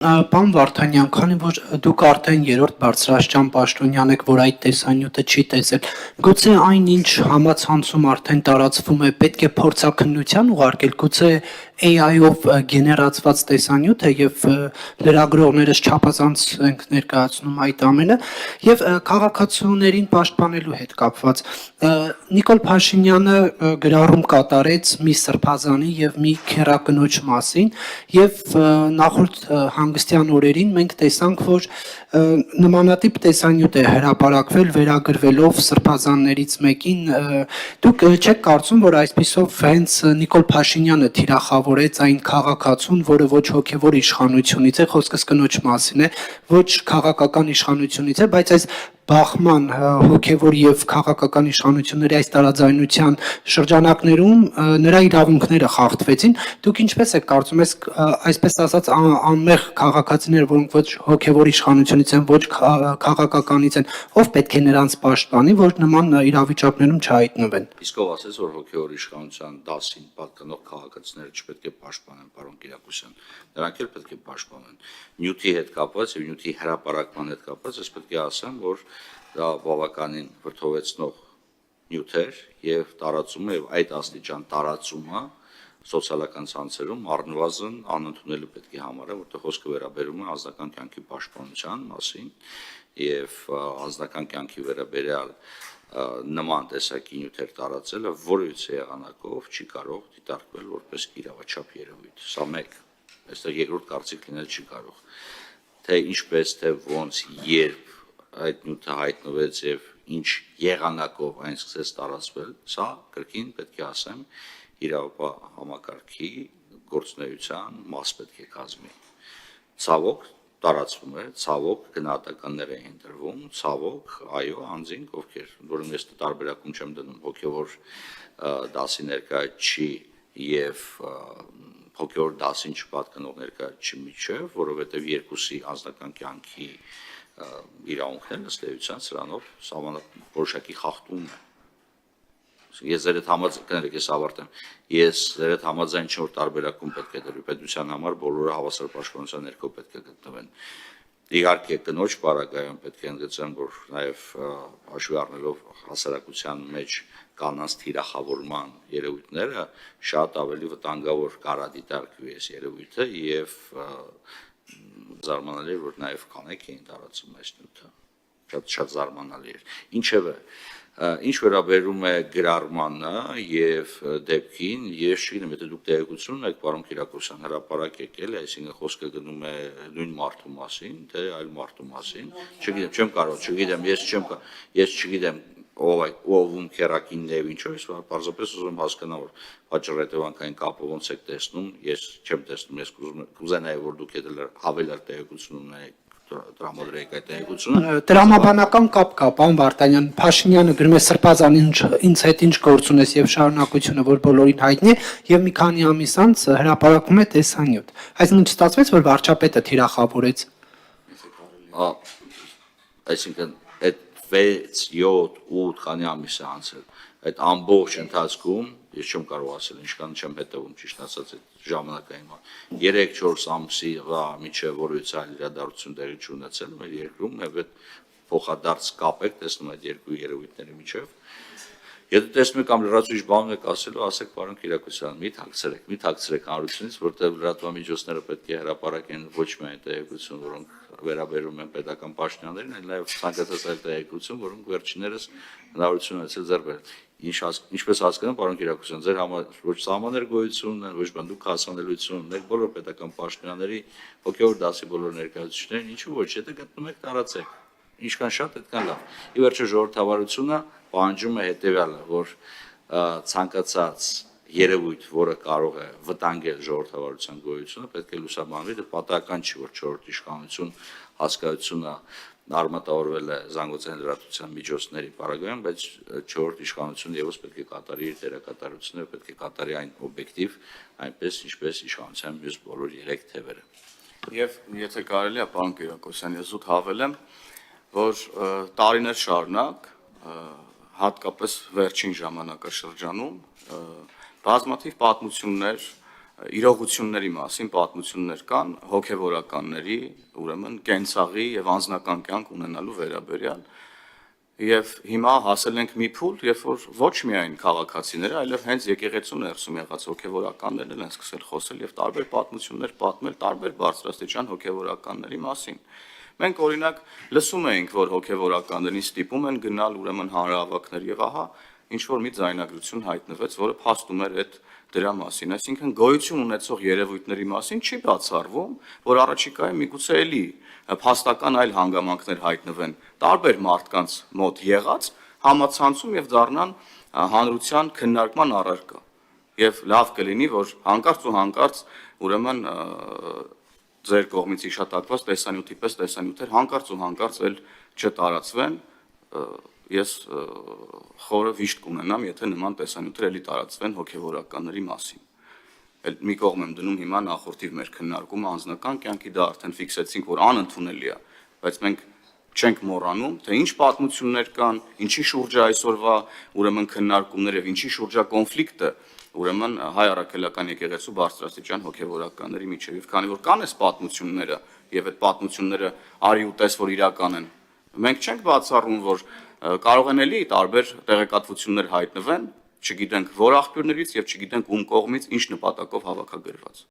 Պարոն Վարդանյան, քանի որ դուք արդեն երրորդ բարձրաստիճան պաշտոնյան եք, որ այդ տեսանյութը չի տեսել, գուցե այն ինչ համացանցում արդեն տարածվում է, պետք է փորձաքննության ուղարկել, գուցե AI-ով գեներացված տեսանյութ է եւ լրագրողներս չափազանց ենք ներկայացնում այդ ամենը եւ քաղաքացիներին պաշտպանելու հետ կապված Նիկոլ Փաշինյանը գրառում կատարեց մի սրբազանի եւ մի քերակնոջ մասին եւ նախորդ հանգստյան օրերին մենք տեսանք, որ նմանատիպ տեսանյութ է հրապարակվել վերագրվելով սրբազաններից մեկին դուք չեք կարծում, որ այսպիսով հենց Նիկոլ Փաշինյանը թիրախավորեց այն քաղաքացուն, որը ոչ հոգևոր իշխանությունից է, խոսքս կնոջ մասին է, ոչ քաղաքական իշխանությունից է, բայց այս բախման հոգևոր եւ քաղաքական իշխանությունների այս տարաձայնության շրջանակներում նրա իրավունքները խախտվեցին։ Դուք ինչպես եք կարծում, այսպես ասած անմեղ քաղաքացիներ, որոնք ոչ հոգևոր իշխանությունից են, ոչ քաղաքականից են, ով պետք է նրանց պաշտպանի, որ նման իրավիճակներում չհայտնվեն։ Իսկ ով ասես, որ հոգևոր իշխանության դասին պատկանող քաղաքացիները չպետք է պաշտպանեն, պարոն Կիրակոսյան, նրանք էլ պետք է պաշտպանեն։ Նյութի հետ կապված եւ նյութի հրապարակման հետ կապված, ես պետք է ասեմ, որ դա բավականին վրդովեցնող նյութ էր եւ տարածումը եւ այդ աստիճան տարածումը սոցիալական ցանցերում առնվազն անընդունելի պետք է համարել, որտեղ խոսքը վերաբերում է անձնական կյանքի պաշտպանության մասին եւ անձնական կյանքի վերաբերյալ նման տեսակի նյութեր տարածելը որևիցե եղանակով չի կարող դիտարկվել որպես իրավաչափ երևույթ։ Սա մեկ, այստեղ երկրորդ կարծիք լինել չի կարող։ Թե ինչպես, թե ոնց, երբ այդ նյութը հայտնվեց եւ ինչ եղանակով այն սկսեց տարածվել, սա կրկին պետք է ասեմ իրավապահ համակարգի գործունեության մաս պետք է կազմի։ Ցավոք տարածվում է, ցավոք գնահատականներ են ընտրվում, ցավոք, այո, անձինք, ովքեր, որոնց ես տարբերակում չեմ դնում հոգևոր դասի ներկայացի եւ հոգևոր դասին չպատկանող ներկայացի միջև, որովհետեւ երկուսի անձնական կյանքի իրավունքներն ըստ էության սրանով որոշակի խախտում է։ Ես ձեր հետ համաձայն ես ավարտեմ։ Ես ձեր հետ համաձայն չեմ, որ տարբերակում պետք է դրվի պետության համար բոլորը հավասար պաշտպանության ներքո պետք է գտնվեն։ Իհարկե կնոջ պարագայում պետք է ընդգծեմ, որ նաև հաշվի առնելով հասարակության մեջ կանանց թիրախավորման երևույթները շատ ավելի վտանգավոր կարադիտարկվի այս երևույթը եւ զարմանալի է, որ նաև կանայք էին տարածում այս նյութը։ Շատ զարմանալի էր։ Ինչևէ, ինչ վերաբերում է գրառմանը եւ դեպքին, ես չգիտեմ, եթե դուք տեղեկություն ունեք, պարոն Կիրակոսյան, հրապարակ եկել է, այսինքն խոսքը գնում է նույն մարդու մասին, թե այլ մարդու մասին։ Չգիտեմ, չեմ կարող, չգիտեմ, ես չգիտեմ ով քերակինն է եւ ինչով, ես պարզապես ուզում եմ հասկանալ, որ պատճառ-հետևանքային կապը ոնց եք տեսնում, ես չեմ տեսնում, ես կուզենայի, որ դուք ավելի տեղեկություն ունենաք տրամադրեք այդ տեղեկությունը։ Տրամաբանական կապ կա, պարոն Վարդանյան, Փաշինյանը գրում է սրբազան ինձ հետ ինչ գործ ունես եւ շարունակությունը, որ բոլորին հայտնի է, եւ մի քանի ամիս անց հրապարակում է տեսանյութ։ Այսինքն չստացվեց, որ վարչապետը թիրախավորեց։ Այսինքն այդ 6, 7, 8 քանի ամիս է անցել։ Այդ ամբողջ ընթացքում ես չեմ կարող ասել, ինչքան չեմ հետևում ճիշտ ասած այդ ժամանակային 3-4 ամսի միջև որևիցե այլ իրադարձություն տեղի չունեցել մեր երկրում, եւ այդ փոխադարձ կապ եք տեսնում այդ երկու երևույթների միջև։ Եթե տեսնում եք կամ լրացուցիչ բան եք ասելու, ասեք պարոն Կիրակոսյան, մի թաքցրեք հանրությունից, որտեղ լրատվամիջոցները պետք է հրապարակեն ոչ միայն տեղեկություն, որոնք վերաբերում են պետական պաշտոնյաներին, այլ նաև ցանկացած այլ տեղեկություն, որոնք վերջիններս հնարավորություն ունեցել ձեռք բերել։ Ինչպես հասկանում, պարոն Կիրակոսյան, ձեր համար ոչ սահմաններ գոյություն ունեն, ոչ բան, դուք հասանելիություն ունեք բոլոր պետական պաշտոնյաների հոգևոր դասի բոլոր ներկայացուցիչներին, ինչու ոչ, եթե գտնում եք, տարածեք։ Ինչքան շատ այդքան լավ։ Ի վերջո ժողովրդավարությունը պահանջում է հետևյալը, որ ցանկացած երևույթ, որը կարող է վտանգել ժողովրդավարության գոյությունը, պետք է լուսաբանվի, դա պատահական չի, որ չորրորդ իշխանություն հասկացությունը արմատավորվել է զանգվածային լրատվության միջոցների պարագայում, բայց չորրորդ իշխանությունը եւս պետք է կատարի իր դերակատարությունը, պետք է կատարի այն օբյեկտիվ, այնպես ինչպես իշխանության մյուս բոլոր 3 թևերը։ Եվ եթե կարելի է, պարոն Կիրակոսյան, ես զուտ հավելեմ, որ տարիներ շարունակ, հատկապես վերջին ժամանակաշրջանում, բազմաթիվ պատմություններ իրողությունների մասին պատմություններ կան հոգևորականների, ուրեմն կենցաղի եւ անձնական կյանք ունենալու վերաբերյալ։ Եվ հիմա հասել ենք մի փուլ, երբ որ ոչ միայն քաղաքացիները, այլև հենց եկեղեցու ներսում եղած հոգևորականներն են սկսել խոսել եւ տարբեր պատմություններ պատմել տարբեր բարձրաստիճան հոգևորականների մասին։ Մենք օրինակ լսում էինք, որ հոգևորականներին ստիպում են գնալ ուրեմն հանրահավաքներ եւ ահա ինչ որ մի ձայնագրություն հայտնվեց, որը փաստում էր այդ դրա մասին, այսինքն գոյություն ունեցող երևույթների մասին չի բացառվում, որ առաջիկայում միգուցե էլի փաստական այլ հանգամանքներ հայտնվեն տարբեր մարդկանց մոտ եղած համացանցում եւ դառնան հանրության քննարկման առարկա։ Եվ լավ կլինի, որ հանկարծ ու հանկարծ ուրեմն ձեր կողմից իշտակված տեսանյութի պես տեսանյութեր հանկարծ ու հանկարծ էլ չտարածվեն, ես խորը վիշտ կունենամ, եթե նման տեսանյութեր էլի տարածվեն հոգևորականների մասին։ Մի կողմ եմ դնում հիմա նախորդիվ մեր քննարկումը անձնական կյանքի, դա արդեն ֆիքսեցինք, որ անընդունելի է, բայց մենք չենք մոռանում, թե ինչ պատմություններ կան, ինչի շուրջ է այսօրվա ուրեմն քննարկումներ եւ ինչի շուրջ է կոնֆլիկտը, ուրեմն հայ առաքելական եկեղեցու բարձրաստիճան հոգևորականների միջեւ։ Եվ քանի որ կան այս պատմությունները եւ այդ պատմությունները արի ու տես որ իրական են, մենք չենք բացառում, որ կարող են էլի տարբեր տեղեկատվություններ հայտնվեն, չգիտենք որ աղբյուրներից եւ չգիտենք ում կողմից ինչ նպատակով հավաքագրված։